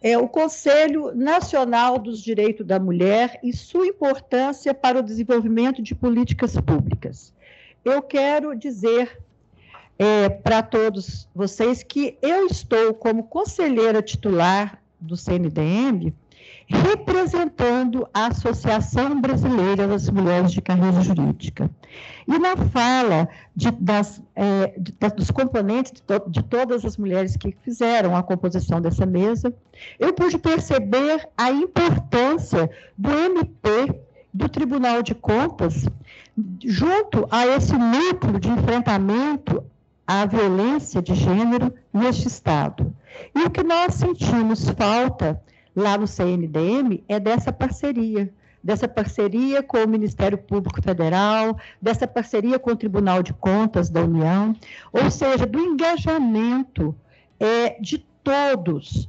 é o Conselho Nacional dos Direitos da Mulher e sua importância para o desenvolvimento de políticas públicas. Eu quero dizer para todos vocês que eu estou como conselheira titular do CNDM, representando a Associação Brasileira das Mulheres de Carreira Jurídica. E na fala dos componentes de todas as mulheres que fizeram a composição dessa mesa, eu pude perceber a importância do MP, do Tribunal de Contas, junto a esse núcleo de enfrentamento à violência de gênero neste Estado. E o que nós sentimos falta lá no CNDM é dessa parceria com o Ministério Público Federal, dessa parceria com o Tribunal de Contas da União, ou seja, do engajamento de todos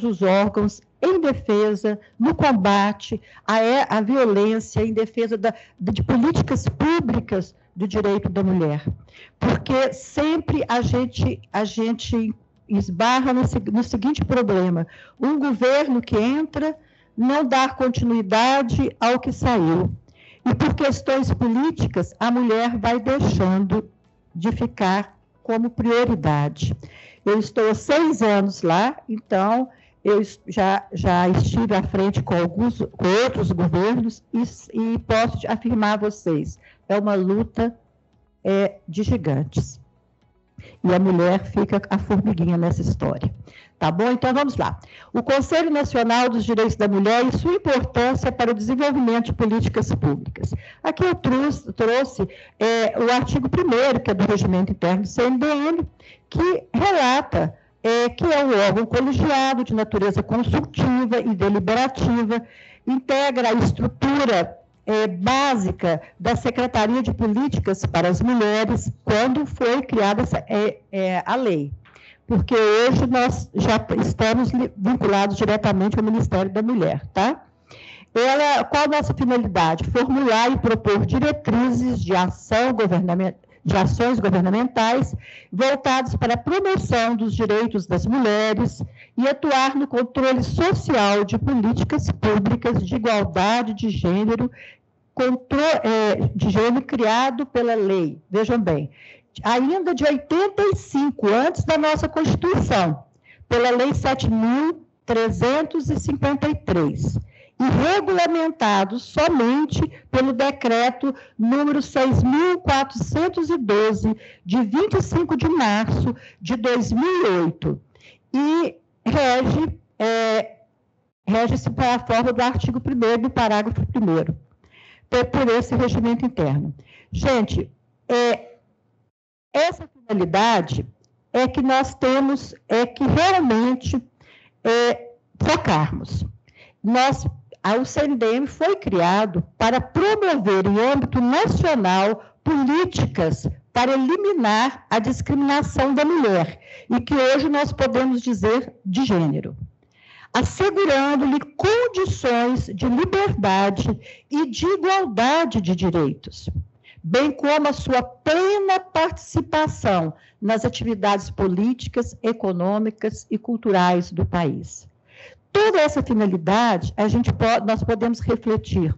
os órgãos em defesa, no combate à violência, em defesa de políticas públicas do direito da mulher. Porque sempre a gente esbarra no seguinte problema: um governo que entra não dá continuidade ao que saiu. E por questões políticas, a mulher vai deixando de ficar como prioridade. Eu estou há 6 anos lá, então eu já estive à frente com outros governos e posso afirmar a vocês, é uma luta de gigantes. E a mulher fica a formiguinha nessa história. Tá bom? Então, vamos lá. O Conselho Nacional dos Direitos da Mulher e sua importância para o desenvolvimento de políticas públicas. Aqui eu trouxe o artigo 1º, que é do Regimento Interno do CNDM, que relata que é um órgão colegiado de natureza consultiva e deliberativa, integra a estrutura básica da Secretaria de Políticas para as Mulheres, quando foi criada a lei. Porque hoje nós já estamos vinculados diretamente ao Ministério da Mulher, tá? Qual a nossa finalidade? Formular e propor diretrizes de ações governamentais voltadas para a promoção dos direitos das mulheres e atuar no controle social de políticas públicas de igualdade de gênero, criado pela lei. Vejam bem, ainda de 85, antes da nossa Constituição, pela Lei 7.353, e regulamentado somente pelo Decreto número 6.412, de 25 de março de 2008, e rege-se para a forma do artigo 1º, do parágrafo 1º, por esse regimento interno. Gente, essa finalidade é que nós temos que realmente focarmos. O CNDM foi criado para promover em âmbito nacional políticas para eliminar a discriminação da mulher, e que hoje nós podemos dizer de gênero, assegurando-lhe condições de liberdade e de igualdade de direitos, bem como a sua plena participação nas atividades políticas, econômicas e culturais do país. Toda essa finalidade, nós podemos refletir.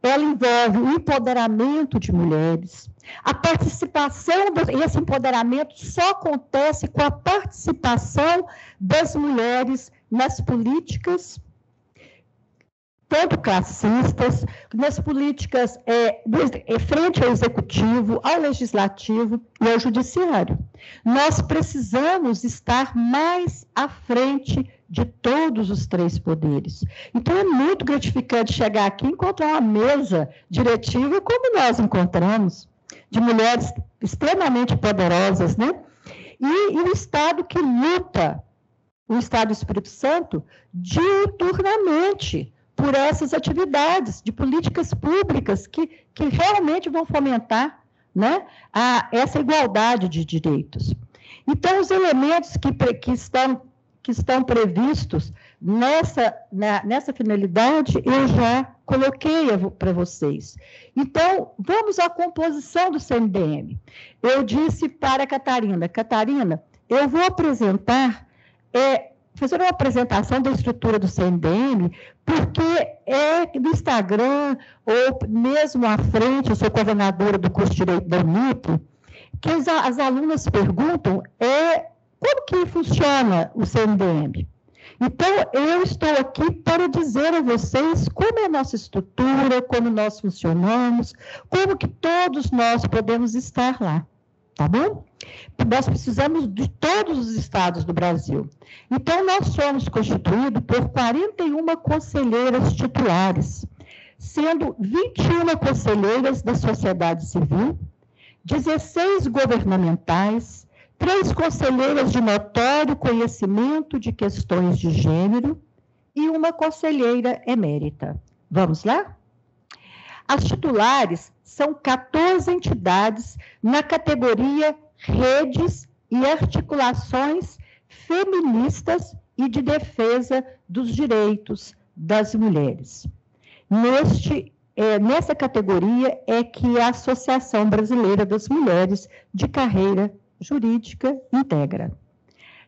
Ela envolve o empoderamento de mulheres, a participação, e esse empoderamento só acontece com a participação das mulheres nas políticas, tanto classistas, nas políticas frente ao executivo, ao legislativo e ao judiciário. Nós precisamos estar mais à frente de todos os 3 poderes. Então, é muito gratificante chegar aqui e encontrar uma mesa diretiva como nós encontramos, de mulheres extremamente poderosas, né? E o Estado que luta, o Estado do Espírito Santo, diuturnamente por essas atividades de políticas públicas que realmente vão fomentar, né, essa igualdade de direitos. Então, os elementos que estão previstos nessa finalidade, eu já coloquei para vocês. Então, vamos à composição do CNDM. Eu disse para a Catarina, eu vou apresentar fazer uma apresentação da estrutura do CNDM, porque é no Instagram, ou mesmo à frente, eu sou coordenadora do curso de Direito da Unip, que as alunas perguntam como que funciona o CNDM. Então, eu estou aqui para dizer a vocês como é a nossa estrutura, como nós funcionamos, como que todos nós podemos estar lá, tá bom? Nós precisamos de todos os estados do Brasil. Então, nós somos constituídos por 41 conselheiras titulares, sendo 21 conselheiras da sociedade civil, 16 governamentais, 3 conselheiras de notório conhecimento de questões de gênero e 1 conselheira emérita. Vamos lá? As titulares são 14 entidades na categoria redes e articulações feministas e de defesa dos direitos das mulheres. Nessa categoria é que a Associação Brasileira das Mulheres de Carreira Jurídica integra.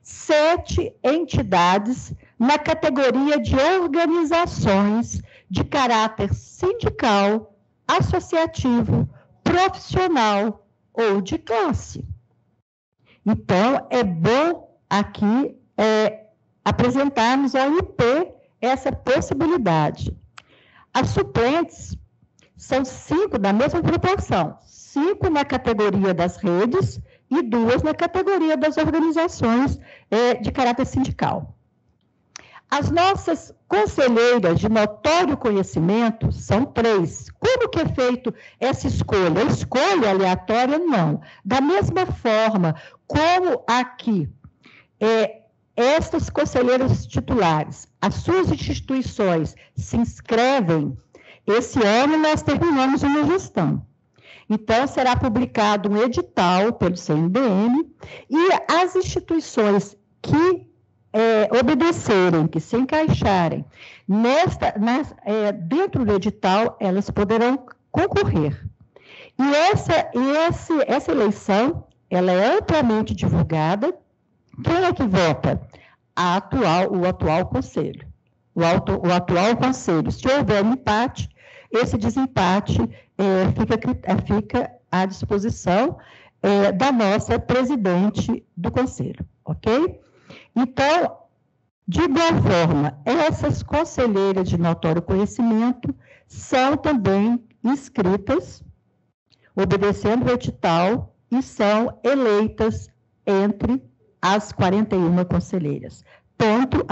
7 entidades na categoria de organizações de caráter sindical, associativo, profissional ou de classe. Então, é bom aqui apresentarmos ao IP essa possibilidade. As suplentes são 5 da mesma proporção, 5 na categoria das redes e 2 na categoria das organizações de caráter sindical. As nossas conselheiras de notório conhecimento são 3. Como que é feito essa escolha? A escolha aleatória, não. Da mesma forma como aqui, estas conselheiras titulares, as suas instituições se inscrevem, esse ano nós terminamos uma gestão. Então, será publicado um edital pelo CNDM e as instituições que obedecerem, que se encaixarem dentro do edital, elas poderão concorrer. E essa eleição, ela é amplamente divulgada. Quem é que vota? O atual conselho. O atual conselho. Se houver um empate, esse desempate fica à disposição da nossa presidente do conselho, ok? Então, de igual forma, essas conselheiras de notório conhecimento são também inscritas, obedecendo o edital, e são eleitas entre as 41 conselheiras, tanto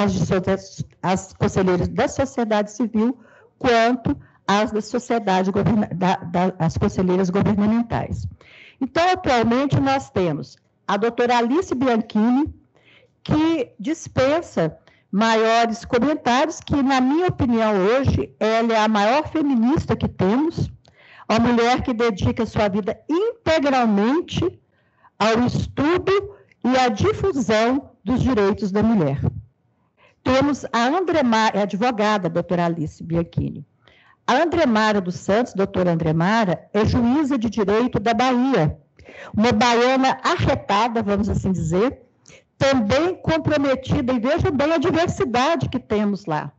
as conselheiras da sociedade civil, quanto as da sociedade, as conselheiras governamentais. Então, atualmente, nós temos a doutora Alice Bianchini, que dispensa maiores comentários, que, na minha opinião, hoje, ela é a maior feminista que temos, uma mulher que dedica sua vida integralmente ao estudo e à difusão dos direitos da mulher. Temos a Andremara, a advogada, a doutora Alice Bianchini. A Andremara dos Santos, doutora Andremara, é juíza de direito da Bahia, uma baiana arretada, vamos assim dizer, também comprometida, e vejam bem a diversidade que temos lá.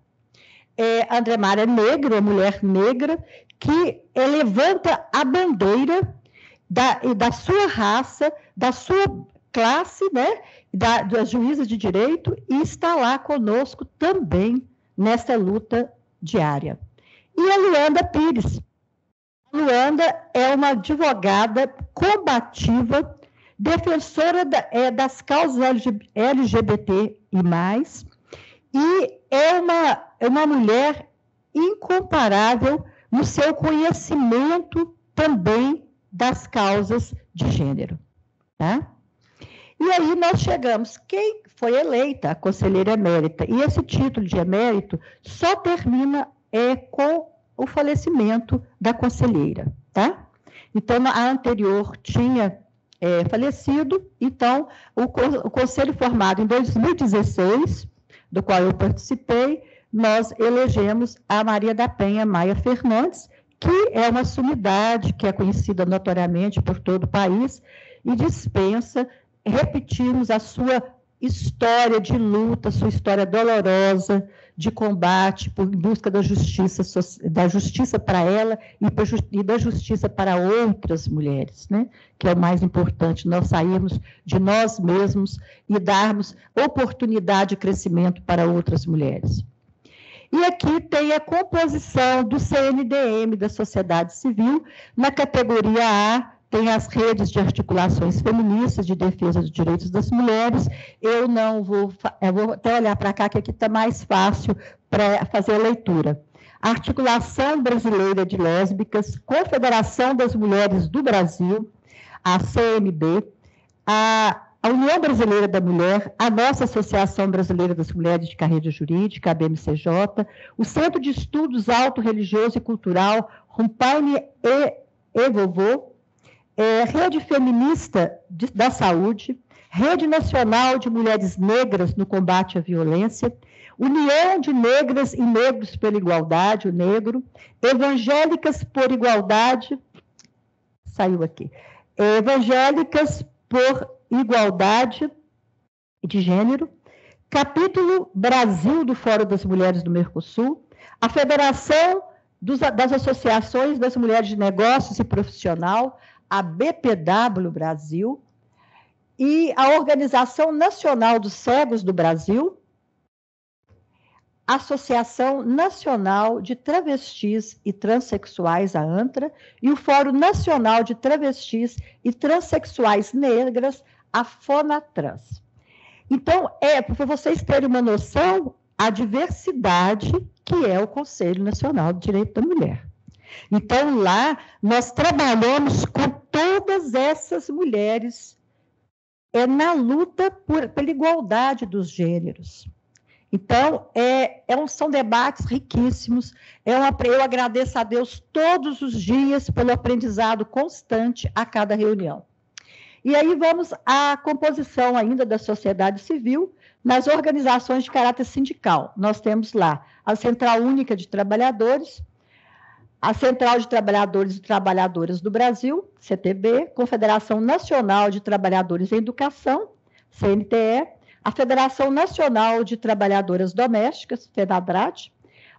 A Andremara é negra, uma mulher negra, que levanta a bandeira da sua raça, da sua classe, né, das juízas de direito, e está lá conosco também nessa luta diária. E a Luanda Pires. A Luanda é uma advogada combativa, defensora das causas LGBT e mais, e é uma mulher incomparável no seu conhecimento também das causas de gênero. Tá? E aí nós chegamos, quem foi eleita a conselheira emérita, e esse título de emérito só termina com o falecimento da conselheira, tá? Então, a anterior tinha falecido, então, o conselho formado em 2016, do qual eu participei, nós elegemos a Maria da Penha Maia Fernandes, que é uma sumidade que é conhecida notoriamente por todo o país, e dispensa repetirmos a sua história de luta, sua história dolorosa de combate em busca da justiça para ela e da justiça para outras mulheres, né? Que é o mais importante, nós sairmos de nós mesmos e darmos oportunidade de crescimento para outras mulheres. E aqui tem a composição do CNDM, da sociedade civil, na categoria A, tem as redes de articulações feministas de defesa dos direitos das mulheres. Eu vou até olhar para cá, que aqui está mais fácil para fazer a leitura. A Articulação Brasileira de Lésbicas, Confederação das Mulheres do Brasil, a CMB, a União Brasileira da Mulher, a nossa Associação Brasileira das Mulheres de Carreira Jurídica, a BMCJ, o Centro de Estudos Auto-Religioso e Cultural, Rumpaine e Vovô, Rede Feminista da Saúde, Rede Nacional de Mulheres Negras no Combate à Violência, União de Negras e Negros pela Igualdade, o Negro, Evangélicas por Igualdade, saiu aqui, Evangélicas por Igualdade de Gênero, Capítulo Brasil do Fórum das Mulheres do Mercosul, a Federação das Associações das Mulheres de Negócios e Profissional, a BPW Brasil, e a Organização Nacional dos Cegos do Brasil, a Associação Nacional de Travestis e Transsexuais, a ANTRA, e o Fórum Nacional de Travestis e Transsexuais Negras, a FONATRANS. Então, para vocês terem uma noção, a diversidade que é o Conselho Nacional do Direito da Mulher. Então, lá, nós trabalhamos com todas essas mulheres na luta pela igualdade dos gêneros. Então, são debates riquíssimos. Eu agradeço a Deus todos os dias pelo aprendizado constante a cada reunião. E aí vamos à composição ainda da sociedade civil nas organizações de caráter sindical. Nós temos lá a Central Única de Trabalhadores, a Central de Trabalhadores e Trabalhadoras do Brasil, CTB, Confederação Nacional de Trabalhadores em Educação, CNTE, a Federação Nacional de Trabalhadoras Domésticas, FENADRAT,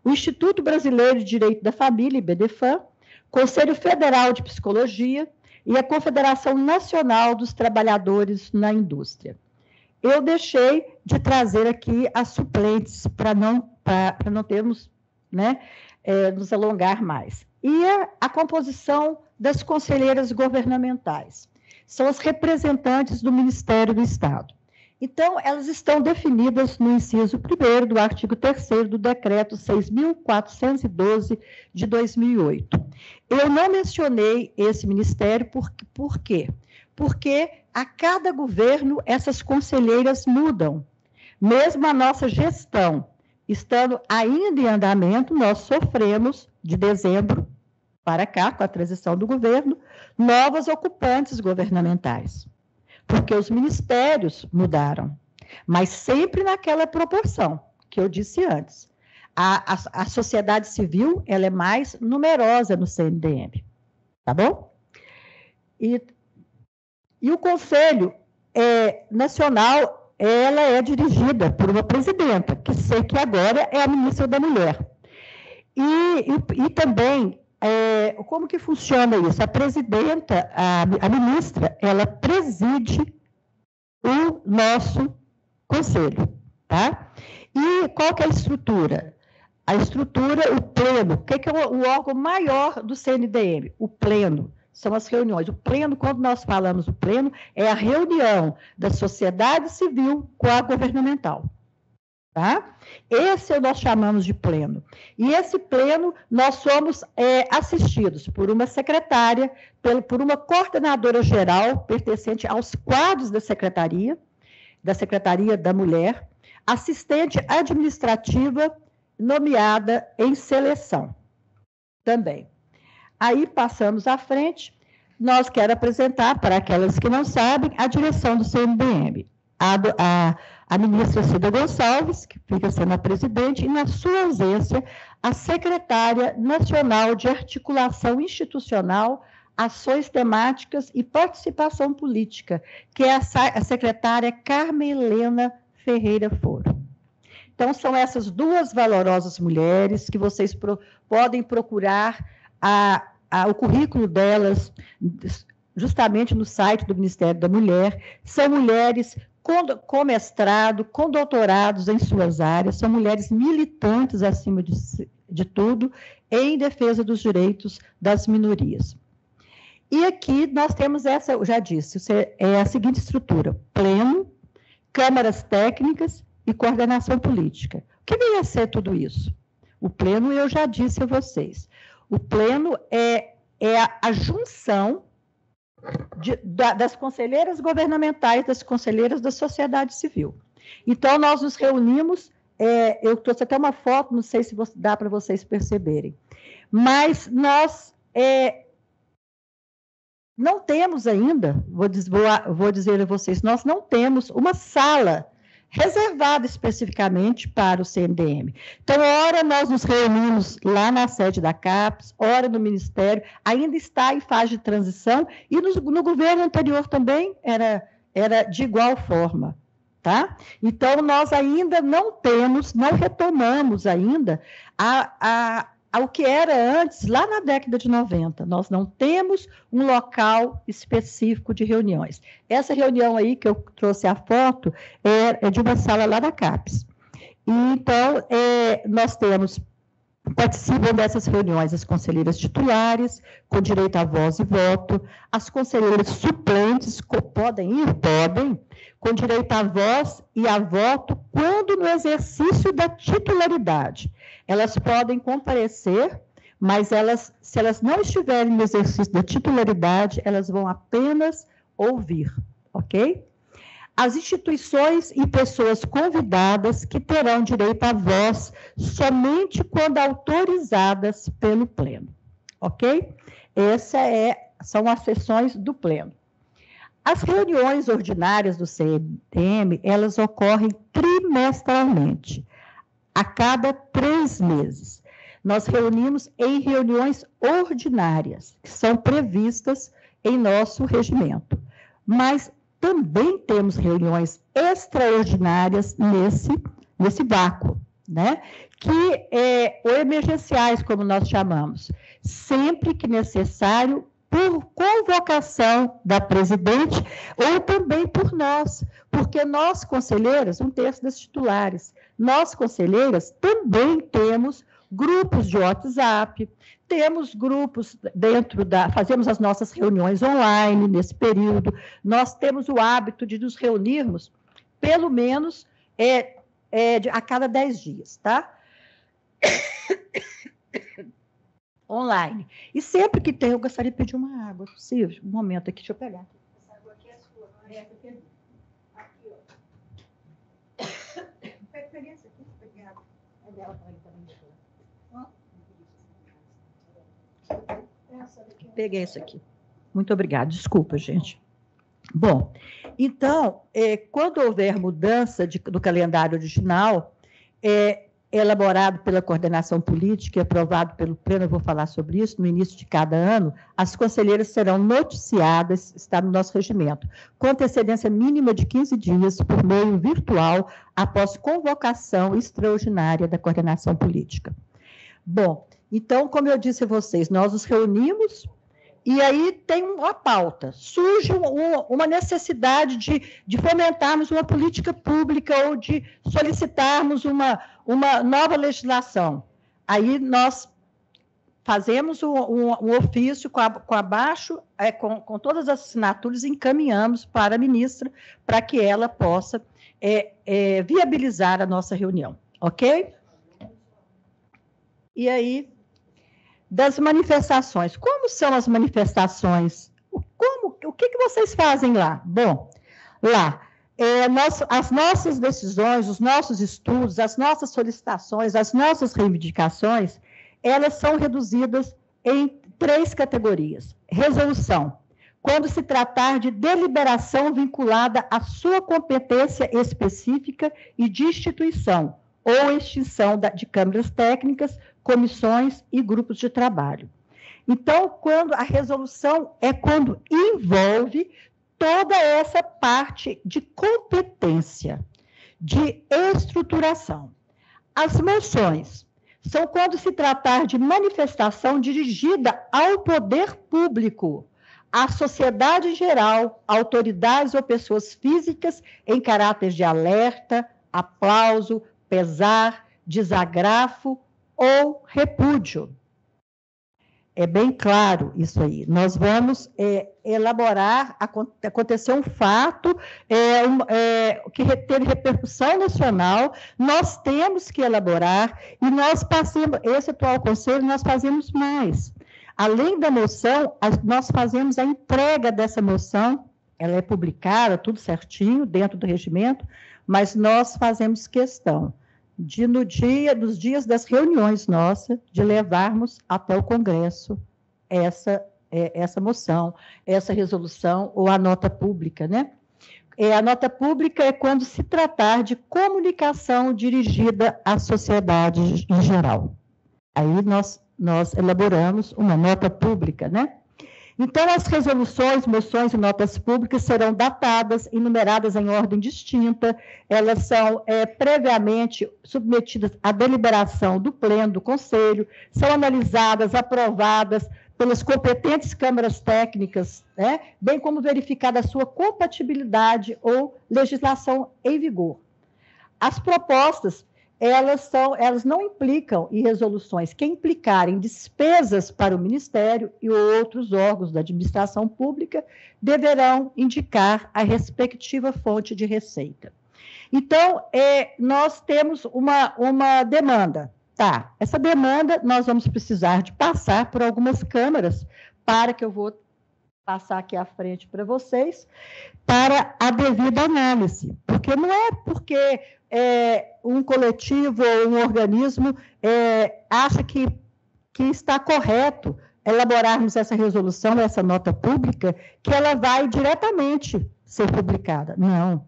o Instituto Brasileiro de Direito da Família, IBDFAM, Conselho Federal de Psicologia e a Confederação Nacional dos Trabalhadores na Indústria. Eu deixei de trazer aqui as suplentes para não termos, né, nos alongar mais. E a composição das conselheiras governamentais. São as representantes do Ministério do Estado. Então, elas estão definidas no inciso 1º do artigo 3º do Decreto 6.412 de 2008. Eu não mencionei esse ministério por quê? Porque a cada governo essas conselheiras mudam. Mesmo a nossa gestão estando ainda em andamento, nós sofremos, de dezembro para cá, com a transição do governo, novas ocupantes governamentais. Porque os ministérios mudaram, mas sempre naquela proporção que eu disse antes. A sociedade civil ela é mais numerosa no CNDM, tá bom? E o Conselho Nacional, ela é dirigida por uma presidenta, que sei que agora é a ministra da Mulher. E também, como que funciona isso? A presidenta, a ministra, ela preside o nosso conselho, tá? E qual que é a estrutura? A estrutura, o pleno. O que é o órgão maior do CNDM? O pleno. São as reuniões. O pleno, quando nós falamos o pleno, é a reunião da sociedade civil com a governamental. Tá? Esse nós chamamos de pleno. E esse pleno, nós somos assistidos por uma secretária, por uma coordenadora geral, pertencente aos quadros da Secretaria da Mulher, assistente administrativa nomeada em seleção também. Aí, passamos à frente, nós quero apresentar, para aquelas que não sabem, a direção do CNDM. A ministra Cida Gonçalves, que fica sendo a presidente, e, na sua ausência, a secretária nacional de articulação institucional, ações temáticas e participação política, que é a secretária Carmen Helena Ferreira Foro. Então, são essas duas valorosas mulheres que vocês podem procurar o currículo justamente no site do Ministério da Mulher. São mulheres com mestrado, com doutorados em suas áreas, são mulheres militantes, acima de tudo, em defesa dos direitos das minorias. E aqui nós temos essa, eu já disse, é a seguinte estrutura: pleno, câmaras técnicas e coordenação política. O que vem a ser tudo isso? O pleno, eu já disse a vocês, o pleno é a junção das conselheiras governamentais, das conselheiras da sociedade civil. Então, nós nos reunimos, eu trouxe até uma foto, não sei se dá para vocês perceberem, mas nós não temos ainda, vou dizer a vocês, nós não temos uma sala reservada especificamente para o CNDM. Então, ora nós nos reunimos lá na sede da CAPES, ora no Ministério, ainda está em fase de transição, e no governo anterior também era de igual forma, tá? Então, nós ainda não retomamos ainda ao que era antes, lá na década de 90. Nós não temos um local específico de reuniões. Essa reunião aí, que eu trouxe a foto, é de uma sala lá da CAPES. E, então, participam dessas reuniões as conselheiras titulares, com direito a voz e voto, as conselheiras suplentes, podem, com direito a voz e a voto, quando no exercício da titularidade. Elas podem comparecer, mas se elas não estiverem no exercício da titularidade, elas vão apenas ouvir, ok? As instituições e pessoas convidadas que terão direito à voz somente quando autorizadas pelo Pleno, ok? São as sessões do Pleno. As reuniões ordinárias do CNDM, elas ocorrem trimestralmente, a cada 3 meses. Nós reunimos em reuniões ordinárias, que são previstas em nosso regimento, mas também temos reuniões extraordinárias nesse vácuo, né? Ou emergenciais, como nós chamamos, sempre que necessário, por convocação da presidente, ou também por nós, porque nós, conselheiras, 1/3 das titulares, nós, conselheiras, também temos grupos de WhatsApp, temos grupos fazemos as nossas reuniões online nesse período, nós temos o hábito de nos reunirmos, pelo menos, a cada 10 dias, tá? Online. E sempre que tem, eu gostaria de pedir uma água, possível? Um momento aqui, deixa eu pegar. Essa água aqui é sua, não é? Aqui, ó. Peguei essa aqui, obrigada. É dela também. Peguei essa aqui. Muito obrigada. Desculpa, gente. Bom, então, quando houver mudança do calendário original, elaborado pela coordenação política e aprovado pelo Pleno, eu vou falar sobre isso, no início de cada ano, as conselheiras serão noticiadas, está no nosso regimento, com antecedência mínima de 15 dias, por meio virtual, após convocação extraordinária da coordenação política. Bom, então, como eu disse a vocês, nós nos reunimos e aí tem uma pauta, surge uma necessidade de fomentarmos uma política pública ou de solicitarmos uma nova legislação. Aí nós fazemos um ofício com todas as assinaturas e encaminhamos para a ministra para que ela possa viabilizar a nossa reunião, ok? E aí, das manifestações. Como são as manifestações? O que vocês fazem lá? Bom, lá, as nossas decisões, os nossos estudos, as nossas solicitações, as nossas reivindicações, elas são reduzidas em 3 categorias. Resolução, quando se tratar de deliberação vinculada à sua competência específica e de instituição, ou extinção de câmaras técnicas, comissões e grupos de trabalho. Então, quando a resolução é quando envolve toda essa parte de competência, de estruturação. As moções são quando se tratar de manifestação dirigida ao poder público, à sociedade em geral, autoridades ou pessoas físicas em caráter de alerta, aplauso, pesar, desagrafo ou repúdio. É bem claro isso aí. Nós vamos elaborar, aconteceu um fato que teve repercussão nacional, nós temos que elaborar, e nós passamos, esse atual conselho, nós fazemos mais. Além da moção, nós fazemos a entrega dessa moção, ela é publicada, tudo certinho, dentro do regimento, mas nós fazemos questão de, nos dias das reuniões nossas, de levarmos até o Congresso essa moção, essa resolução ou a nota pública, né? A nota pública é quando se tratar de comunicação dirigida à sociedade em geral. Aí nós elaboramos uma nota pública, né? Então, as resoluções, moções e notas públicas serão datadas e numeradas em ordem distinta, elas são previamente submetidas à deliberação do Pleno do Conselho, são analisadas, aprovadas pelas competentes câmaras técnicas, né, bem como verificada a sua compatibilidade ou legislação em vigor. As propostas, elas não implicam em resoluções que implicarem despesas para o Ministério e outros órgãos da administração pública deverão indicar a respectiva fonte de receita. Então, nós temos uma demanda, tá? Essa demanda nós vamos precisar de passar por algumas câmaras, para que eu vou passar aqui à frente para vocês, para a devida análise, porque não é porque um coletivo ou um organismo acha que está correto elaborarmos essa resolução, essa nota pública, que ela vai diretamente ser publicada. Não.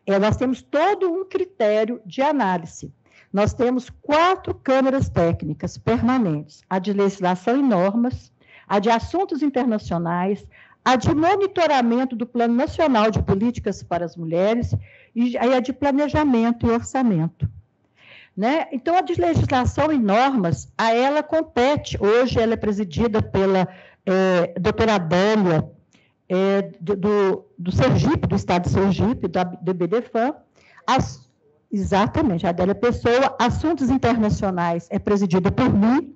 Nós temos todo um critério de análise. Nós temos 4 câmaras técnicas permanentes, a de legislação e normas, a de assuntos internacionais, a de monitoramento do Plano Nacional de Políticas para as Mulheres e a de planejamento e orçamento. Né? Então, a de legislação e normas, a ela compete, hoje ela é presidida pela doutora Adélia, do Sergipe, do estado de Sergipe, do BDFAM, exatamente, a Adélia Pessoa, assuntos internacionais é presidida por mim,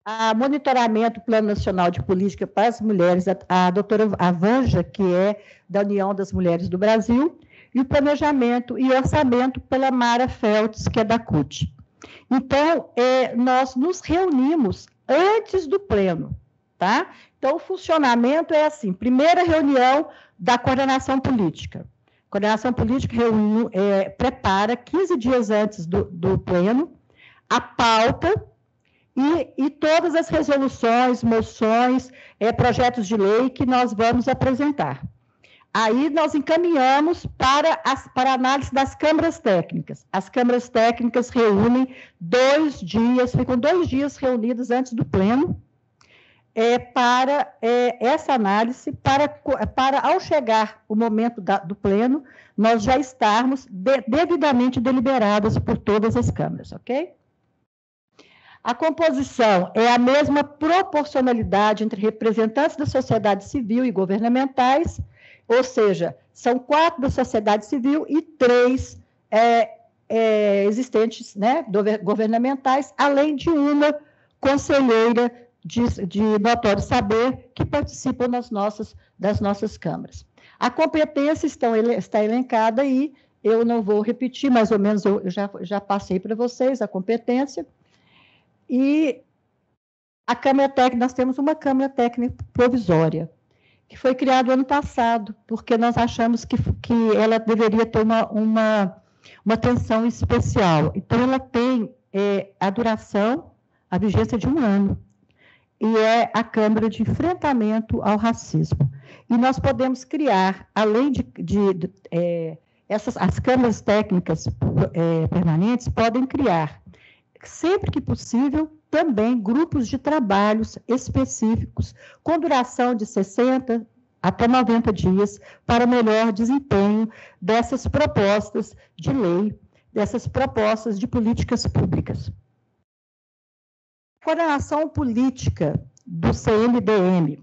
a monitoramento Plano Nacional de Política para as Mulheres, a doutora Vanja, que é da União das Mulheres do Brasil, e o planejamento e orçamento pela Mara Feltz, que é da CUT. Então, nós nos reunimos antes do pleno, tá? Então, o funcionamento é assim, primeira reunião da coordenação política. A coordenação política prepara 15 dias antes do pleno a pauta e todas as resoluções, moções, projetos de lei que nós vamos apresentar. Aí nós encaminhamos para a análise das câmaras técnicas. As câmaras técnicas reúnem 2 dias, ficam 2 dias reunidas antes do pleno, para essa análise, para ao chegar o momento do pleno, nós já estarmos devidamente deliberadas por todas as câmaras, ok? A composição é a mesma proporcionalidade entre representantes da sociedade civil e governamentais, ou seja, são 4 da sociedade civil e 3 existentes, né, governamentais, além de uma conselheira de notório saber que participam das nossas câmaras. A competência está elencada aí, eu não vou repetir, mais ou menos eu já passei para vocês a competência. E a Câmara Técnica, nós temos uma Câmara Técnica provisória, que foi criada ano passado, porque nós achamos que ela deveria ter uma atenção especial. Então, ela tem a duração, a vigência de 1 ano, e é a Câmara de Enfrentamento ao Racismo. E nós podemos criar, além as câmaras técnicas permanentes podem criar sempre que possível, também grupos de trabalhos específicos, com duração de 60 até 90 dias, para melhor desempenho dessas propostas de lei, dessas propostas de políticas públicas. Coordenação política do CNDM,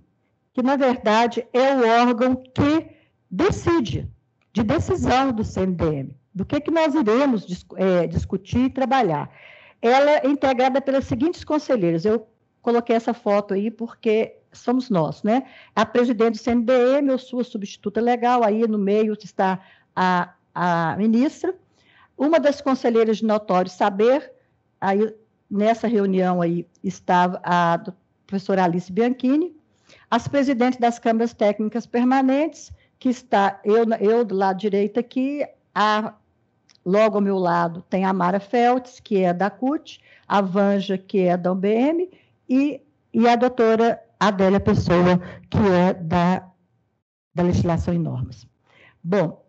que, na verdade, é o órgão que decide, de decisão do CNDM, do que nós iremos discutir e trabalhar. Ela é integrada pelas seguintes conselheiras. Eu coloquei essa foto aí porque somos nós, né? A presidente do CNDM, eu sou a substituta legal, aí no meio está a ministra, uma das conselheiras de notório saber, aí nessa reunião aí estava a professora Alice Bianchini, as presidentes das câmaras técnicas permanentes, que está eu do lado direito aqui, logo ao meu lado tem a Mara Feltz, que é da CUT, a Vanja, que é da UBM, e a doutora Adélia Pessoa, que é da Legislação e Normas. Bom,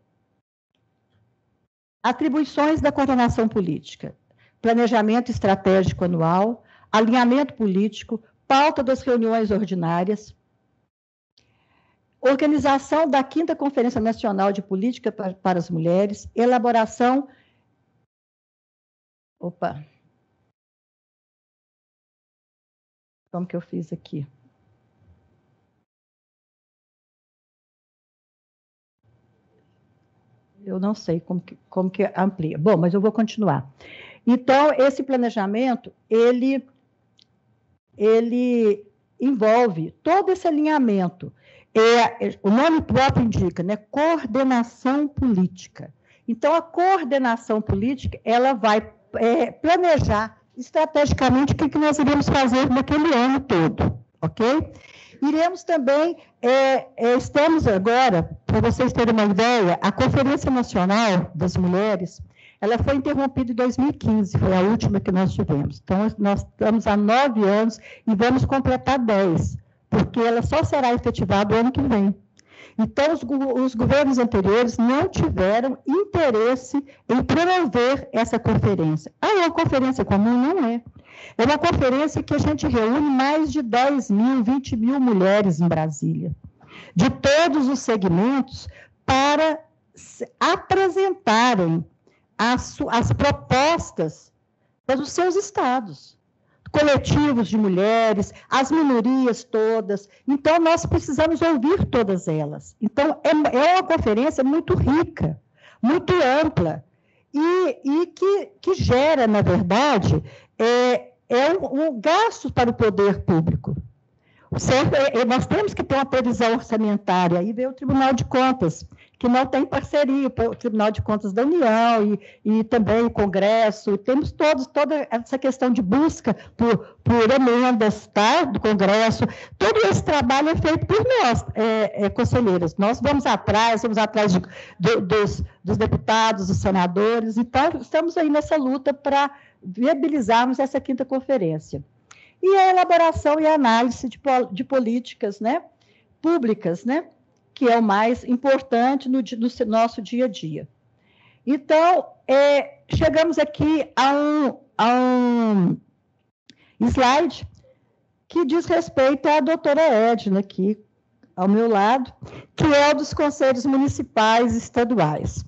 atribuições da coordenação política: planejamento estratégico anual, alinhamento político, pauta das reuniões ordinárias, organização da 5ª Conferência Nacional de Política para as Mulheres, elaboração... Opa! Como que eu fiz aqui? Eu não sei como que amplia. Bom, mas eu vou continuar. Então, esse planejamento, ele envolve todo esse alinhamento. O nome próprio indica, né? Coordenação política. Então, a coordenação política, ela vai planejar estrategicamente o que nós iremos fazer naquele ano todo, ok? Iremos também, estamos agora, para vocês terem uma ideia, a Conferência Nacional das Mulheres, ela foi interrompida em 2015, foi a última que nós tivemos. Então, nós estamos há 9 anos e vamos completar 10, porque ela só será efetivada o ano que vem. Então, os governos anteriores não tiveram interesse em promover essa conferência. É uma conferência comum? Não é. É uma conferência que a gente reúne mais de 10 mil, 20 mil mulheres em Brasília, de todos os segmentos, para apresentarem as propostas para os seus estados, coletivos de mulheres, as minorias todas. Então, nós precisamos ouvir todas elas. Então, é uma conferência muito rica, muito ampla, e que gera, na verdade, um gasto para o poder público. Certo? Nós temos que ter uma previsão orçamentária, e veio o Tribunal de Contas, que não tem parceria, o Tribunal de Contas da União e também o Congresso, e temos toda essa questão de busca por emendas, tá, do Congresso. Todo esse trabalho é feito por nós, conselheiras. Nós vamos atrás dos deputados, dos senadores, então estamos aí nessa luta para viabilizarmos essa 5ª conferência. E a elaboração e a análise de políticas, né, públicas, né, que é o mais importante no nosso dia a dia. Então, chegamos aqui a um slide que diz respeito à doutora Edna, aqui ao meu lado, que é o dos conselhos municipais e estaduais.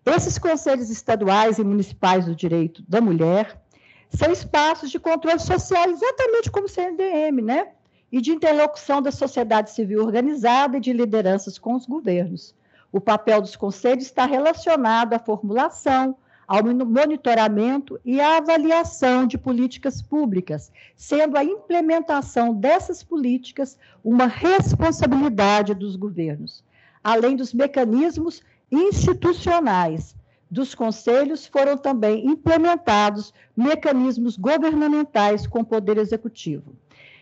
Esses conselhos estaduais e municipais do direito da mulher são espaços de controle social, exatamente como o CNDM, né? E de interlocução da sociedade civil organizada e de lideranças com os governos. O papel dos conselhos está relacionado à formulação, ao monitoramento e à avaliação de políticas públicas, sendo a implementação dessas políticas uma responsabilidade dos governos. Além dos mecanismos institucionais dos conselhos, foram também implementados mecanismos governamentais com poder executivo.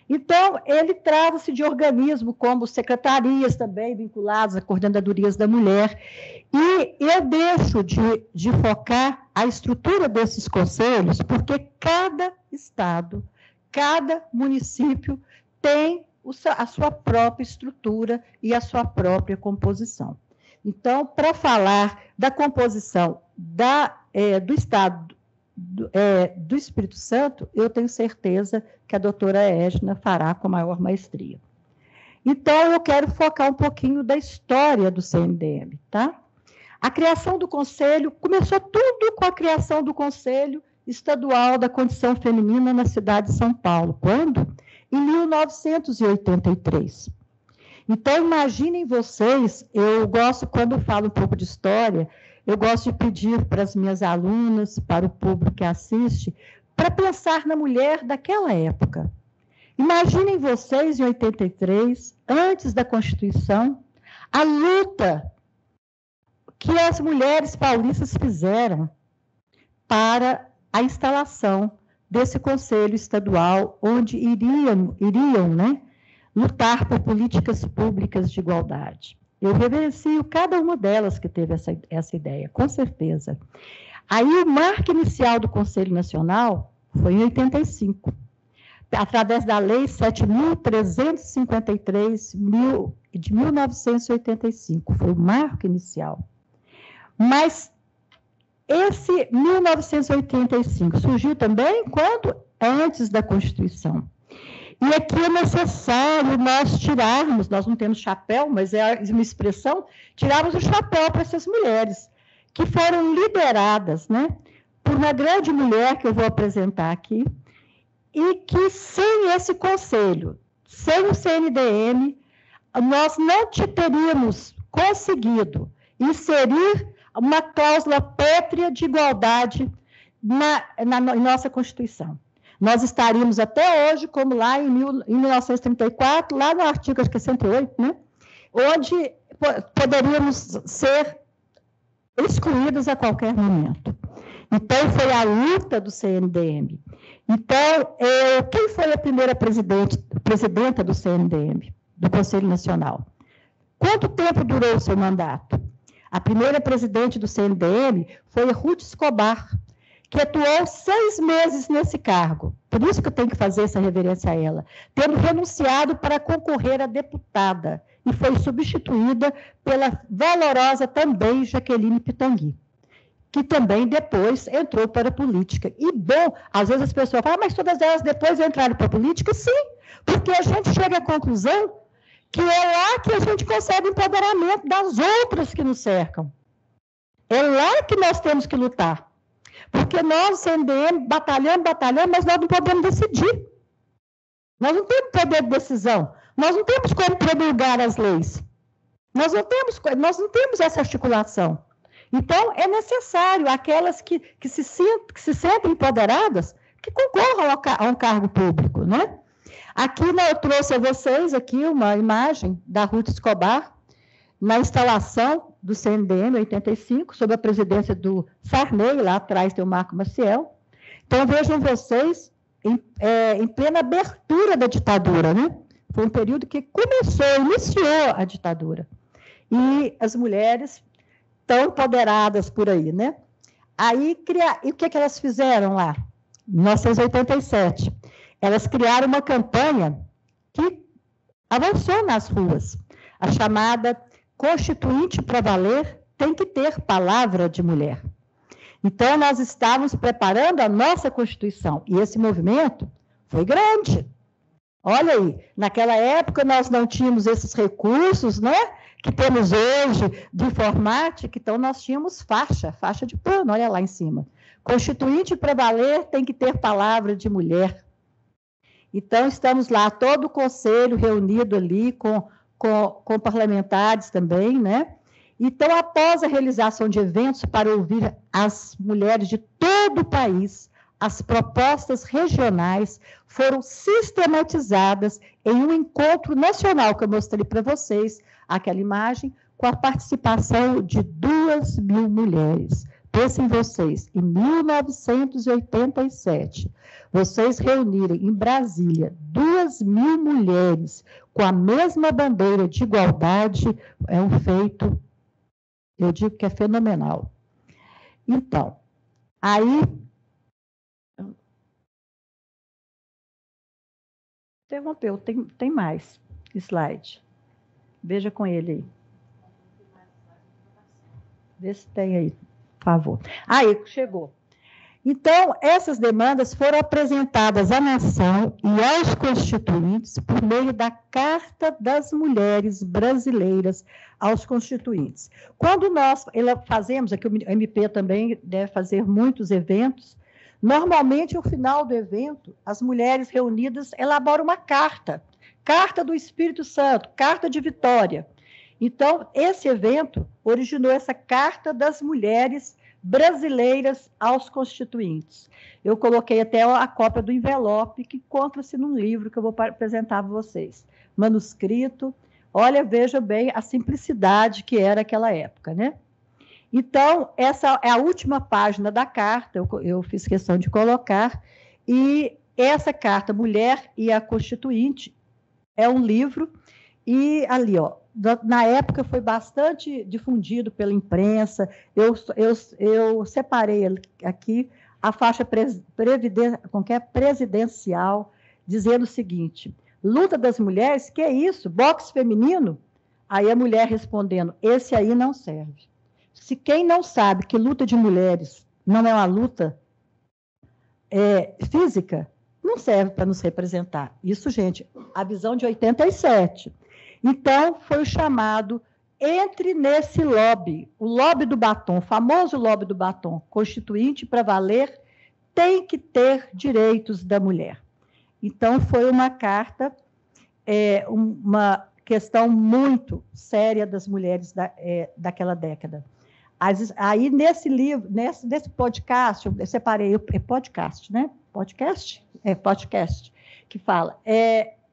Então, ele trata-se de organismos como secretarias também vinculadas a coordenadorias da mulher, e eu deixo de focar a estrutura desses conselhos, porque cada estado, cada município tem a sua própria estrutura e a sua própria composição. Então, para falar da composição do estado do Espírito Santo, eu tenho certeza que a doutora Edna fará com a maior maestria. Então, eu quero focar um pouquinho da história do CNDM, tá? A criação do Conselho, começou tudo com a criação do Conselho Estadual da Condição Feminina na cidade de São Paulo. Quando? Em 1983. Então, imaginem vocês, eu gosto, quando eu falo um pouco de história, eu gosto de pedir para as minhas alunas, para o público que assiste, para pensar na mulher daquela época. Imaginem vocês, em 83, antes da Constituição, a luta que as mulheres paulistas fizeram para a instalação desse Conselho Estadual, onde iriam né, lutar por políticas públicas de igualdade. Eu reverencio cada uma delas que teve essa ideia, com certeza. Aí o marco inicial do Conselho Nacional foi em 85, através da Lei 7.353 de 1985, foi o marco inicial. Mas esse 1985 surgiu também quando? Antes da Constituição. E aqui é necessário nós tirarmos, nós não temos chapéu, mas é uma expressão, tirarmos o chapéu para essas mulheres, que foram lideradas, né, por uma grande mulher que eu vou apresentar aqui, e que sem esse conselho, sem o CNDM, nós não teríamos conseguido inserir uma cláusula pétrea de igualdade em nossa Constituição. Nós estaríamos até hoje, como lá em 1934, lá no artigo, acho que é 108, né? Onde poderíamos ser excluídos a qualquer momento. Então, foi a luta do CNDM. Então, quem foi a primeira presidenta do CNDM, do Conselho Nacional? Quanto tempo durou o seu mandato? A primeira presidente do CNDM foi Ruth Escobar, que atuou 6 meses nesse cargo. Por isso que eu tenho que fazer essa reverência a ela, tendo renunciado para concorrer a deputada, e foi substituída pela valorosa também Jaqueline Pitangui, que também depois entrou para a política. E, bom, às vezes as pessoas falam, mas todas elas depois entraram para a política? Sim, porque a gente chega à conclusão que é lá que a gente consegue empoderamento das outras que nos cercam. É lá que nós temos que lutar. Porque nós, CNDM, batalhamos, mas nós não podemos decidir. Nós não temos poder de decisão. Nós não temos como promulgar as leis. Nós não temos essa articulação. Então, é necessário aquelas que se sentem empoderadas que concorram a um cargo público, né? Aqui eu trouxe a vocês aqui uma imagem da Ruth Escobar, na instalação do CNDM, em 85, sob a presidência do Sarney, lá atrás tem o Marco Maciel. Então, vejam vocês, em plena abertura da ditadura, né? Foi um período que iniciou a ditadura. E as mulheres estão empoderadas por aí, né? Aí, e o que elas fizeram lá? Em 1987. Elas criaram uma campanha que avançou nas ruas, a chamada Constituinte para Valer tem que ter palavra de mulher. Então, nós estávamos preparando a nossa Constituição, e esse movimento foi grande. Olha aí, naquela época nós não tínhamos esses recursos, né, que temos hoje de informática, então nós tínhamos faixa de pano, olha lá em cima. Constituinte para valer tem que ter palavra de mulher. Então, estamos lá, todo o conselho reunido ali com parlamentares também, né? Então, após a realização de eventos para ouvir as mulheres de todo o país, as propostas regionais foram sistematizadas em um encontro nacional, que eu mostrei para vocês, aquela imagem, com a participação de 2.000 mulheres. Pensem vocês, em 1987, vocês reunirem em Brasília 2.000 mulheres com a mesma bandeira de igualdade, é um feito, eu digo que é fenomenal. Então, aí... Interrompeu, tem mais slide. Veja com ele aí. Vê se tem aí, por favor. Aí, chegou. Então, essas demandas foram apresentadas à nação e aos constituintes por meio da Carta das Mulheres Brasileiras aos constituintes. Quando nós fazemos, aqui o MP também deve fazer muitos eventos, normalmente, ao final do evento, as mulheres reunidas elaboram uma carta do Espírito Santo, carta de vitória. Então, esse evento originou essa Carta das Mulheres Brasileiras aos constituintes. Eu coloquei até a cópia do envelope, que encontra-se num livro que eu vou apresentar para vocês. Manuscrito. Olha, veja bem a simplicidade que era aquela época, né? Então, essa é a última página da carta, eu fiz questão de colocar, e essa carta, Mulher e a Constituinte, é um livro, e ali, ó, na época foi bastante difundido pela imprensa, eu separei aqui a faixa presidencial, dizendo o seguinte: luta das mulheres, que é isso? Boxe feminino? Aí a mulher respondendo, esse aí não serve. Se quem não sabe que luta de mulheres não é uma luta física, não serve para nos representar. Isso, gente, a visão de 87. Então, foi o chamado, entre nesse lobby, o lobby do batom, o famoso lobby do batom, constituinte para valer, tem que ter direitos da mulher. Então, foi uma carta, uma questão muito séria das mulheres daquela década. Aí, nesse livro, nesse podcast, eu separei, podcast, né? Podcast? Podcast, que fala.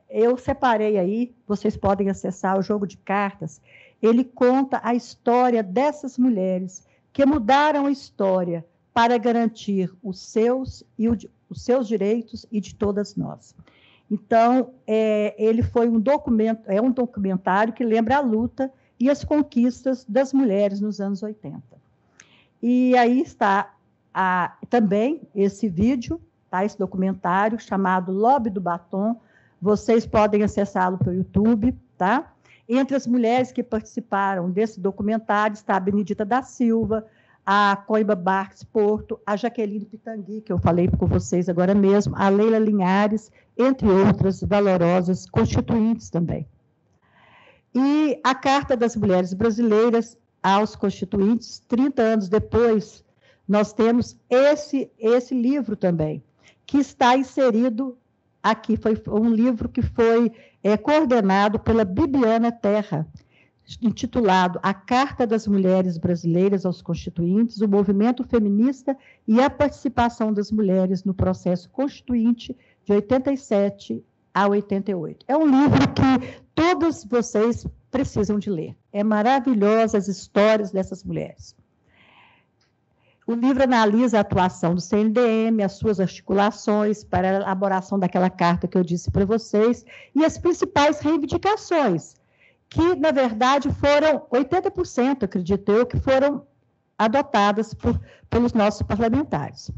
Eu separei aí, vocês podem acessar o jogo de cartas, ele conta a história dessas mulheres que mudaram a história para garantir os seus direitos e de todas nós. Então, ele foi um documentário que lembra a luta e as conquistas das mulheres nos anos 80. E aí está também esse vídeo, tá? Esse documentário chamado Lobby do Batom. Vocês podem acessá-lo pelo YouTube, tá? Entre as mulheres que participaram desse documentário está a Benedita da Silva, a Coiba Barques Porto, a Jaqueline Pitangui, que eu falei com vocês agora mesmo, a Leila Linhares, entre outras valorosas constituintes também. E a Carta das Mulheres Brasileiras aos Constituintes, 30 anos depois, nós temos esse livro também, que está inserido aqui. Foi um livro que foi coordenado pela Bibiana Terra, intitulado A Carta das Mulheres Brasileiras aos Constituintes, o movimento feminista e a participação das mulheres no processo constituinte de 87 a 88. É um livro que todos vocês precisam de ler. É maravilhosa as histórias dessas mulheres. O livro analisa a atuação do CNDM, as suas articulações para a elaboração daquela carta que eu disse para vocês, e as principais reivindicações, que, na verdade, foram 80%, acredito eu, que foram adotadas pelos nossos parlamentares.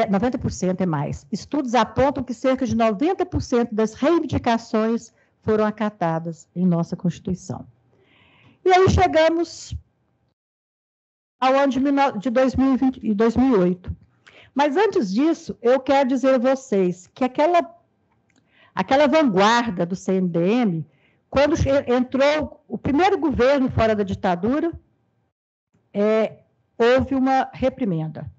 90% é mais. Estudos apontam que cerca de 90% das reivindicações foram acatadas em nossa Constituição. E aí chegamos ao ano de 2020 e 2008. Mas antes disso, eu quero dizer a vocês que aquela vanguarda do CNDM, quando entrou o primeiro governo fora da ditadura, houve uma reprimenda.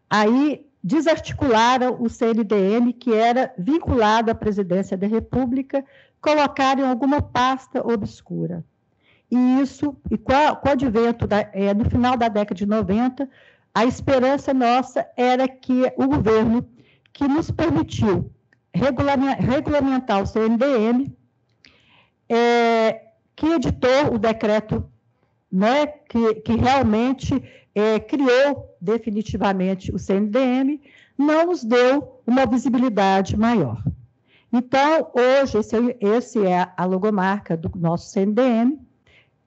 Aí desarticularam o CNDM, que era vinculado à presidência da República, colocaram em alguma pasta obscura. E com o advento, no final da década de 90, a esperança nossa era que o governo que nos permitiu regulamentar o CNDM, que editou o decreto, né, que realmente criou definitivamente o CNDM, não nos deu uma visibilidade maior. Então, hoje, esse é a logomarca do nosso CNDM,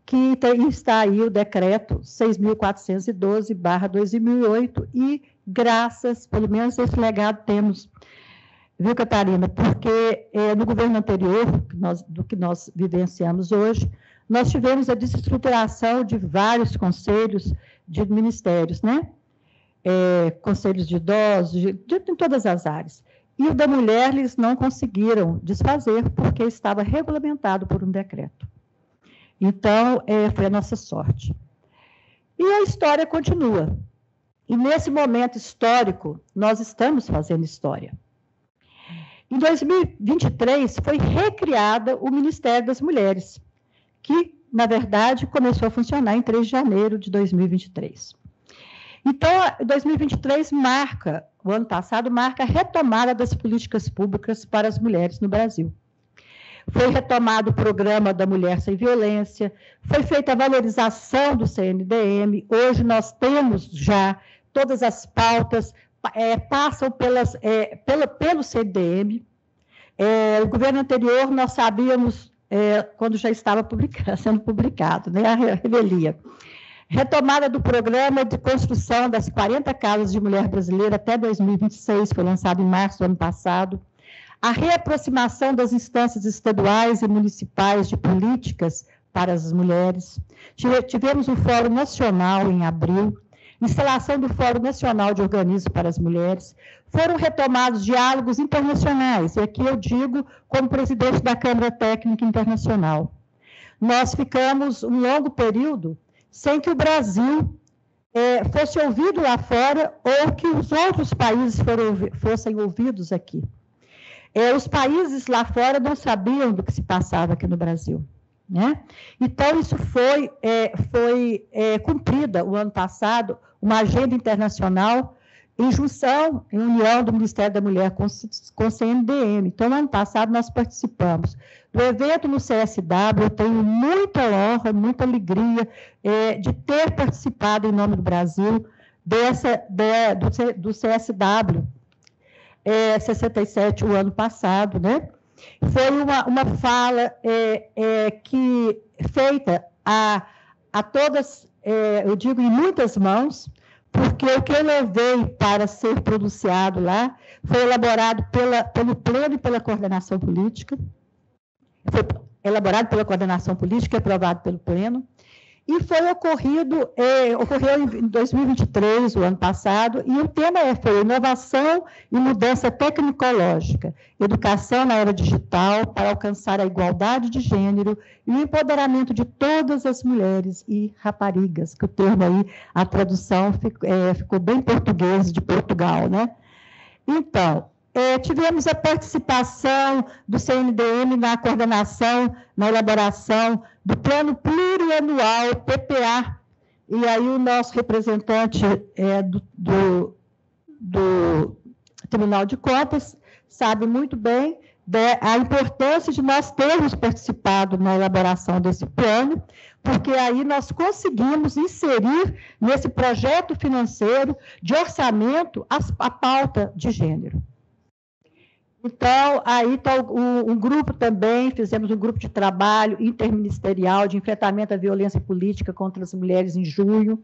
que está aí o decreto 6.412/2008, e graças, pelo menos esse legado temos, viu, Catarina? Porque no governo anterior, do que nós vivenciamos hoje, nós tivemos a desestruturação de vários conselhos de ministérios, né? conselhos de idosos, em todas as áreas. E o da mulher eles não conseguiram desfazer, porque estava regulamentado por um decreto. Então, foi a nossa sorte. E a história continua. E nesse momento histórico, nós estamos fazendo história. Em 2023, foi recriada o Ministério das Mulheres, que, na verdade, começou a funcionar em 3 de janeiro de 2023. Então, 2023 o ano passado, marca a retomada das políticas públicas para as mulheres no Brasil. Foi retomado o programa da Mulher Sem Violência, foi feita a valorização do CNDM, hoje nós temos já todas as pautas, passam pelo CNDM. O governo anterior, nós sabíamos, quando já estava sendo publicado, né, a revelia. Retomada do programa de construção das 40 casas de mulher brasileira até 2026, foi lançado em março do ano passado. A reaproximação das instâncias estaduais e municipais de políticas para as mulheres. Tivemos um Fórum Nacional em abril, instalação do Fórum Nacional de Organismos para as Mulheres. Foram retomados diálogos internacionais, e aqui eu digo como presidente da Câmara Técnica Internacional. Nós ficamos um longo período sem que o Brasil fosse ouvido lá fora ou que os outros países fossem ouvidos aqui. Os países lá fora não sabiam do que se passava aqui no Brasil, né? Então, isso foi cumprida o ano passado, uma agenda internacional em junção, em união do Ministério da Mulher com o CNDM. Então, no ano passado, nós participamos do evento no CSW. Eu tenho muita honra, muita alegria de ter participado em nome do Brasil do CSW 67, o ano passado, né? Foi uma fala feita a todas, eu digo, em muitas mãos, porque o que eu levei para ser pronunciado lá foi elaborado pelo Pleno e pela coordenação política, foi elaborado pela coordenação política e aprovado pelo Pleno, e ocorreu em 2023, o ano passado, e o tema foi inovação e mudança tecnológica, educação na era digital para alcançar a igualdade de gênero e o empoderamento de todas as mulheres e raparigas, que o termo aí, a tradução ficou bem português de Portugal, né? Então, tivemos a participação do CNDM na coordenação, na elaboração do Plano Plurianual, PPA, e aí o nosso representante do Tribunal de Contas sabe muito bem a importância de nós termos participado na elaboração desse plano, porque aí nós conseguimos inserir nesse projeto financeiro de orçamento a pauta de gênero. Então, aí está um grupo também, fizemos um grupo de trabalho interministerial de enfrentamento à violência política contra as mulheres em junho.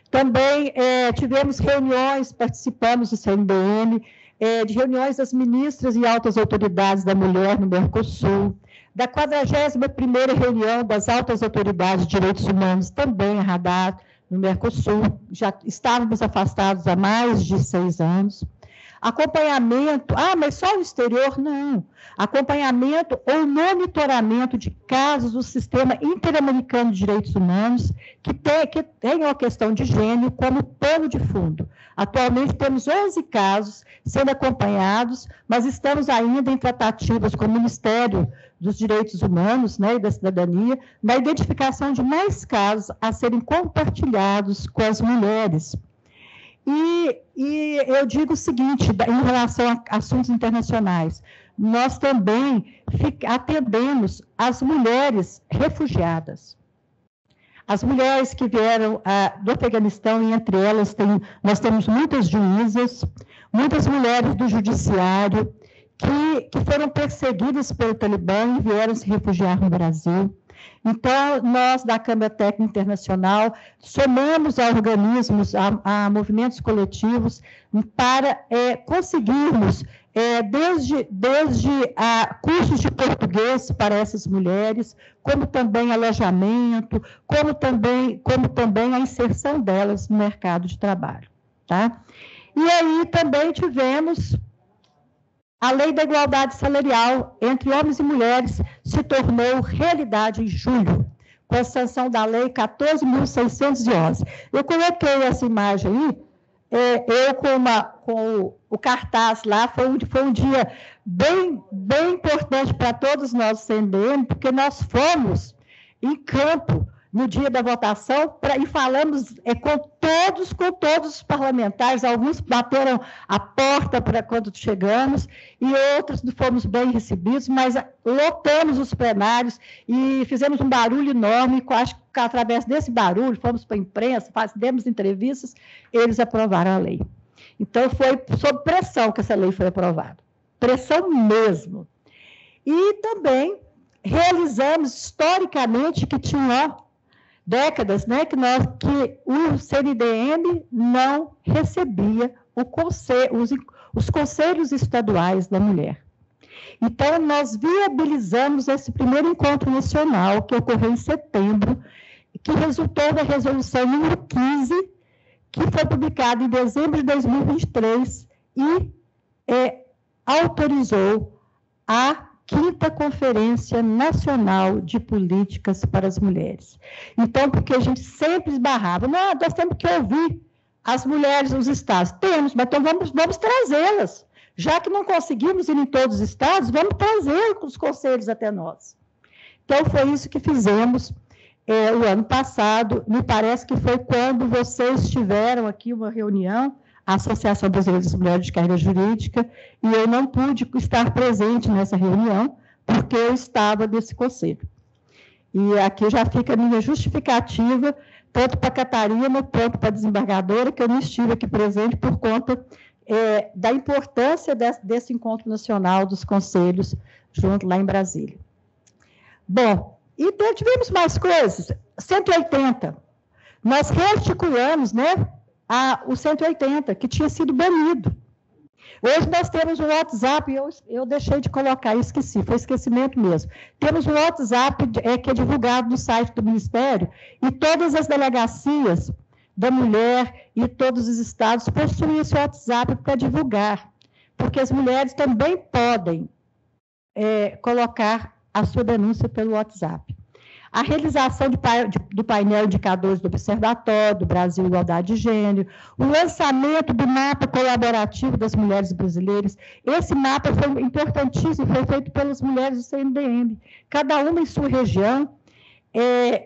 Também tivemos reuniões, participamos do CNDM, de reuniões das ministras e altas autoridades da mulher no Mercosul, da 41ª reunião das altas autoridades de direitos humanos, também a Radar, no Mercosul. Já estávamos afastados há mais de 6 anos. Acompanhamento, mas só o exterior? Não. Acompanhamento ou monitoramento de casos do Sistema Interamericano de Direitos Humanos que tenham a questão de gênero como pano de fundo. Atualmente temos 11 casos sendo acompanhados, mas estamos ainda em tratativas com o Ministério dos Direitos Humanos, né, e da Cidadania, na identificação de mais casos a serem compartilhados com as mulheres. E eu digo o seguinte, em relação a assuntos internacionais, nós também atendemos as mulheres refugiadas. As mulheres que vieram do Afeganistão, e entre elas nós temos muitas juízas, muitas mulheres do judiciário, que foram perseguidas pelo Talibã e vieram se refugiar no Brasil. Então, nós, da Câmara Técnica Internacional, somamos a organismos, a movimentos coletivos, para conseguirmos, desde cursos de português para essas mulheres, como também alojamento, como também a inserção delas no mercado de trabalho. tá? E aí também tivemos a Lei da Igualdade Salarial entre homens e mulheres, se tornou realidade em julho, com a sanção da Lei 14.611. Eu coloquei essa imagem aí, eu com o cartaz lá, foi um dia bem importante para todos nós do CNDM, porque nós fomos em campo no dia da votação e falamos com todos os parlamentares, alguns bateram a porta para quando chegamos e outros fomos bem recebidos, mas lotamos os plenários e fizemos um barulho enorme, acho que através desse barulho fomos para a imprensa, demos entrevistas, eles aprovaram a lei. Então, foi sob pressão que essa lei foi aprovada, pressão mesmo. E também realizamos historicamente que tinha décadas, né, que o CNDM não recebia os conselhos estaduais da mulher. Então, nós viabilizamos esse primeiro encontro nacional, que ocorreu em setembro, que resultou da resolução número 15, que foi publicada em dezembro de 2023 e autorizou a 5ª Conferência Nacional de Políticas para as Mulheres. Então, porque a gente sempre esbarrava, não, nós temos que ouvir as mulheres nos estados. Temos, mas então vamos trazê-las. Já que não conseguimos ir em todos os estados, vamos trazer os conselhos até nós. Então, foi isso que fizemos o ano passado. Me parece que foi quando vocês tiveram aqui uma reunião, a Associação Brasileira das Mulheres de Carreira Jurídica, e eu não pude estar presente nessa reunião, porque eu estava nesse conselho. E aqui já fica a minha justificativa, tanto para a Catarina, quanto para a desembargadora, que eu não estive aqui presente por conta da importância desse encontro nacional dos conselhos, junto lá em Brasília. Bom, e tivemos mais coisas. 180. Nós rearticulamos, né, o 180, que tinha sido banido. Hoje nós temos um WhatsApp, eu deixei de colocar, esqueci, foi esquecimento mesmo. Temos um WhatsApp que é divulgado no site do Ministério, e todas as delegacias da mulher e todos os estados possuem esse WhatsApp para divulgar, porque as mulheres também podem colocar a sua denúncia pelo WhatsApp. A realização do painel Indicadores do Observatório do Brasil Igualdade de Gênero, o lançamento do mapa colaborativo das mulheres brasileiras. Esse mapa foi importantíssimo, foi feito pelas mulheres do CNDM, cada uma em sua região.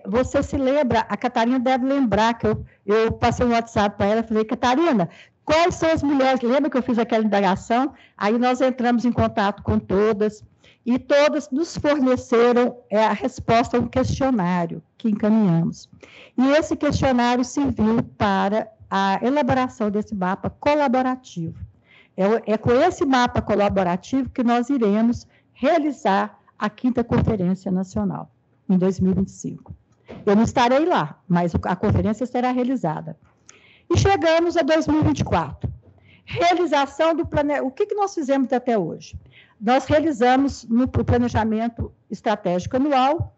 Você se lembra, a Catarina deve lembrar, que eu passei um WhatsApp para ela, falei, Catarina, quais são as mulheres? Lembra que eu fiz aquela indagação? Aí nós entramos em contato com todas, e todas nos forneceram a resposta a um questionário que encaminhamos. E esse questionário serviu para a elaboração desse mapa colaborativo. É com esse mapa colaborativo que nós iremos realizar a 5ª Conferência Nacional, em 2025. Eu não estarei lá, mas a conferência será realizada. E chegamos a 2024. Realização do planejamento. O que nós fizemos até hoje? Nós realizamos o planejamento estratégico anual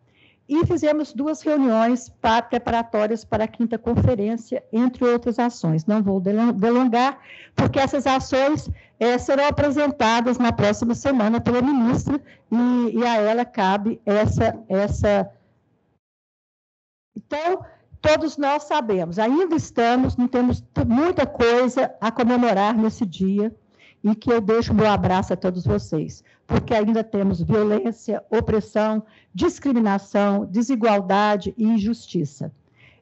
e fizemos 2 reuniões preparatórias para a 5ª Conferência, entre outras ações. Não vou delongar, porque essas ações serão apresentadas na próxima semana pela ministra, e a ela cabe essa... Então, todos nós sabemos, ainda não temos muita coisa a comemorar nesse dia, e que eu deixo o meu abraço a todos vocês, porque ainda temos violência, opressão, discriminação, desigualdade e injustiça.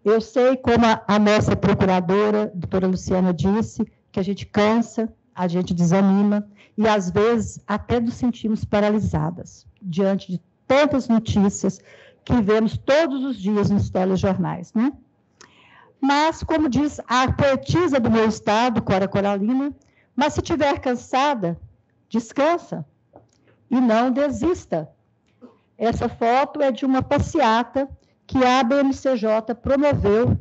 Eu sei, como a nossa procuradora, doutora Luciana, disse, que a gente cansa, a gente desanima, e às vezes até nos sentimos paralisadas, diante de tantas notícias que vemos todos os dias nos telejornais, né? Mas, como diz a poetisa do meu estado, Cora Coralina, mas se estiver cansada, descansa e não desista. Essa foto é de uma passeata que a ABMCJ promoveu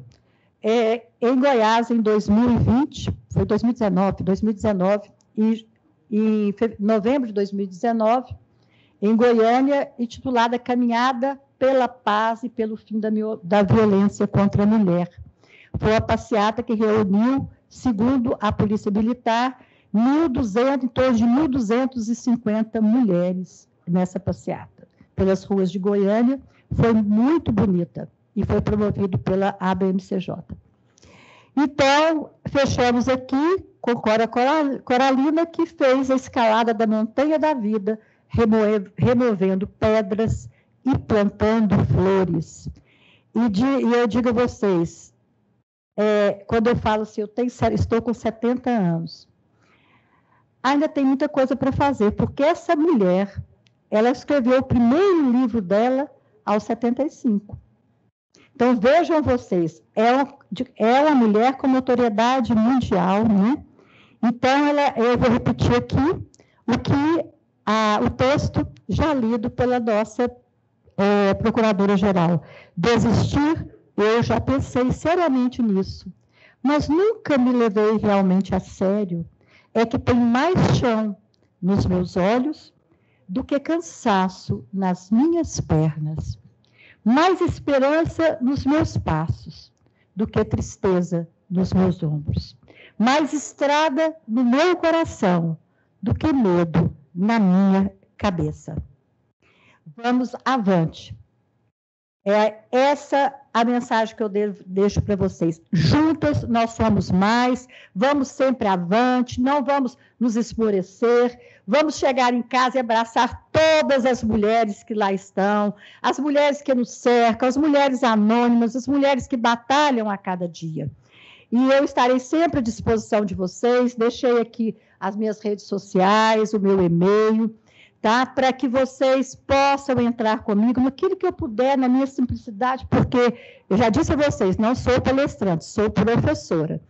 em Goiás em 2020, foi 2019, e em novembro de 2019, em Goiânia, intitulada Caminhada pela Paz e pelo Fim da Violência contra a Mulher. Foi a passeata que reuniu, segundo a Polícia Militar, 1.200, em torno de 1.250 mulheres nessa passeata, pelas ruas de Goiânia. Foi muito bonita e foi promovido pela ABMCJ. Então, fechamos aqui com Cora Coralina, que fez a escalada da Montanha da Vida, removendo pedras e plantando flores. E eu digo a vocês, quando eu falo assim, estou com 70 anos, ainda tem muita coisa para fazer, porque essa mulher, ela escreveu o primeiro livro dela aos 75. Então, vejam vocês, é uma mulher com notoriedade mundial, né? Então, eu vou repetir aqui o texto já lido pela nossa Procuradora-Geral. Desistir, eu já pensei seriamente nisso, mas nunca me levei realmente a sério. É que tem mais chão nos meus olhos do que cansaço nas minhas pernas. Mais esperança nos meus passos do que tristeza nos meus ombros. Mais estrada no meu coração do que medo na minha cabeça. Vamos avante. É essa a mensagem que eu deixo para vocês. Juntas nós somos mais, vamos sempre avante, não vamos nos esmorecer, vamos chegar em casa e abraçar todas as mulheres que lá estão, as mulheres que nos cercam, as mulheres anônimas, as mulheres que batalham a cada dia. E eu estarei sempre à disposição de vocês, deixei aqui as minhas redes sociais, o meu e-mail, tá? Para que vocês possam entrar comigo naquilo que eu puder, na minha simplicidade, porque eu já disse a vocês, não sou palestrante, sou professora.